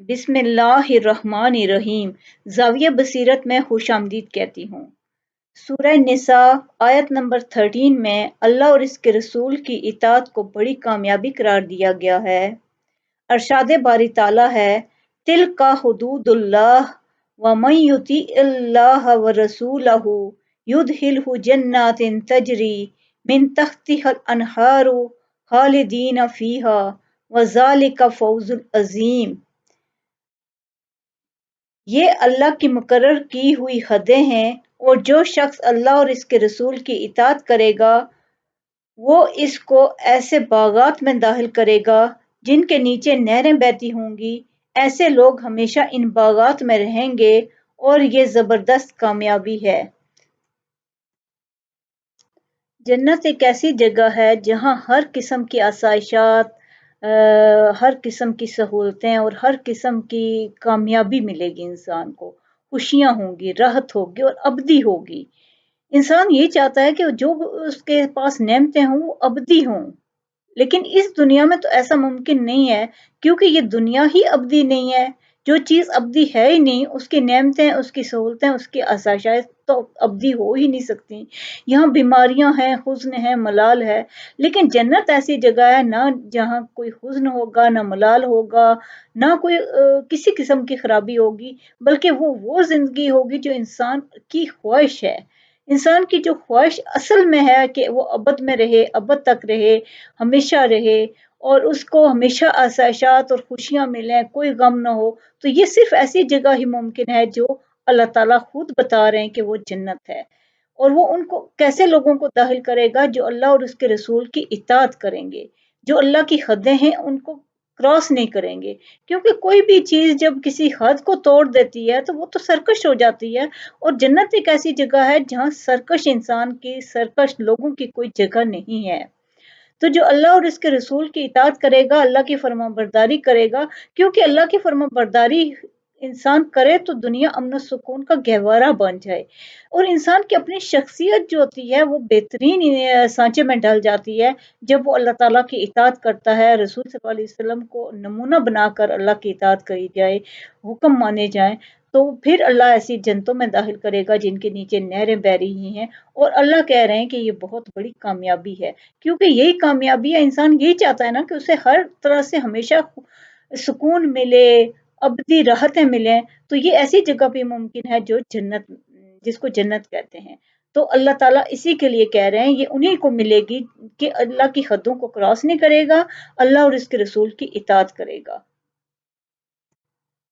بسم اللہ الرحمن الرحیم۔ زاویہ بصیرت میں خوش آمدید کہتی ہوں۔ سورہ نساء آیت نمبر 13 میں اللہ اور اس کے رسول کی اطاعت کو بڑی کامیابی قرار دیا گیا ہے۔ ارشاد باری تعالیٰ ہے، تِلْکَ حدود اللہ وَمَن یُطِیعِ اللہ وَرَسُولَہُ یُدْخِلْہُ جنات تجری من تحتہا الانہار خالدین فیہا وذالک فوز العظیم۔ یہ اللہ کی مقرر کی ہوئی حدیں ہیں، اور جو شخص اللہ اور اس کے رسول کی اطاعت کرے گا وہ اس کو ایسے باغات میں داخل کرے گا جن کے نیچے نہریں بہتی ہوں گی۔ ایسے لوگ ہمیشہ ان باغات میں رہیں گے اور یہ زبردست کامیابی ہے۔ جنت ایک ایسی جگہ ہے جہاں ہر قسم کی آسائشات، ہر قسم کی سہولتیں اور ہر قسم کی کامیابی ملے گی، انسان کو خوشیاں ہوں گی، راحت ہوگی اور ابدی ہوگی۔ انسان یہ چاہتا ہے کہ جو اس کے پاس نعمتیں ہوں وہ ابدی ہوں، لیکن اس دنیا میں تو ایسا ممکن نہیں ہے، کیونکہ یہ دنیا ہی ابدی نہیں ہے۔ جو چیز ابدی ہے ہی نہیں، اس کی نعمتیں، اس کی سہولتیں، اس کی آسائشات تو ابدی ہو ہی نہیں سکتی۔ یہاں بیماریاں ہیں، حزن ہے، ملال ہے، لیکن جنت ایسی جگہ ہے نہ جہاں کوئی حزن ہوگا، نہ ملال ہوگا، نہ کوئی کسی قسم کی خرابی ہوگی، بلکہ وہ زندگی ہوگی جو انسان کی خواہش ہے۔ انسان کی جو خواہش اصل میں ہے کہ وہ ابد میں رہے، ابد تک رہے، ہمیشہ رہے، اور اس کو ہمیشہ آسائشات اور خوشیاں ملیں، کوئی غم نہ ہو، تو یہ صرف ایسی جگہ ہی ممکن ہے جو اللہ تعالیٰ خود بتا رہے ہیں کہ وہ جنت ہے۔ اور وہ ان کو کیسے لوگوں کو داخل کرے گا؟ جو اللہ اور اس کے رسول کی اطاعت کریں گے، جو اللہ کی حدیں ہیں ان کو کراس نہیں کریں گے، کیونکہ کوئی بھی چیز جب کسی حد کو توڑ دیتی ہے تو وہ تو سرکش ہو جاتی ہے، اور جنت ایک ایسی جگہ ہے جہاں سرکش انسان کی، سرکش لوگوں کی کوئی جگہ نہیں ہے۔ تو جو اللہ اور اس کے رسول کی اطاعت کرے گا، اللہ کی فرما برداری کرے گا، کیونکہ اللہ کی فرما برداری انسان کرے تو دنیا امن و سکون کا گہوارہ بن جائے، اور انسان کی اپنی شخصیت جو ہوتی ہے وہ بہترین سانچے میں ڈل جاتی ہے جب وہ اللہ تعالیٰ کی اطاعت کرتا ہے، رسول صلی اللہ علیہ وسلم کو نمونہ بنا کر اللہ کی اطاعت کری جائے، حکم مانے جائیں، تو پھر اللہ ایسی جنتوں میں داخل کرے گا جن کے نیچے نہریں بہہ رہی ہیں، اور اللہ کہہ رہے ہیں کہ یہ بہت بڑی کامیابی ہے، کیونکہ یہی کامیابی ہے۔ انسان یہی چاہتا ہے نا کہ اسے ہر طرح سے ہمیشہ سکون ملے، ابدی راحتیں ملیں، تو یہ ایسی جگہ پہ ممکن ہے جو جنت، جس کو جنت کہتے ہیں۔ تو اللہ تعالیٰ اسی کے لیے کہہ رہے ہیں یہ انہی کو ملے گی کہ اللہ کی حدوں کو کراس نہیں کرے گا، اللہ اور اس کے رسول کی اطاعت کرے گا۔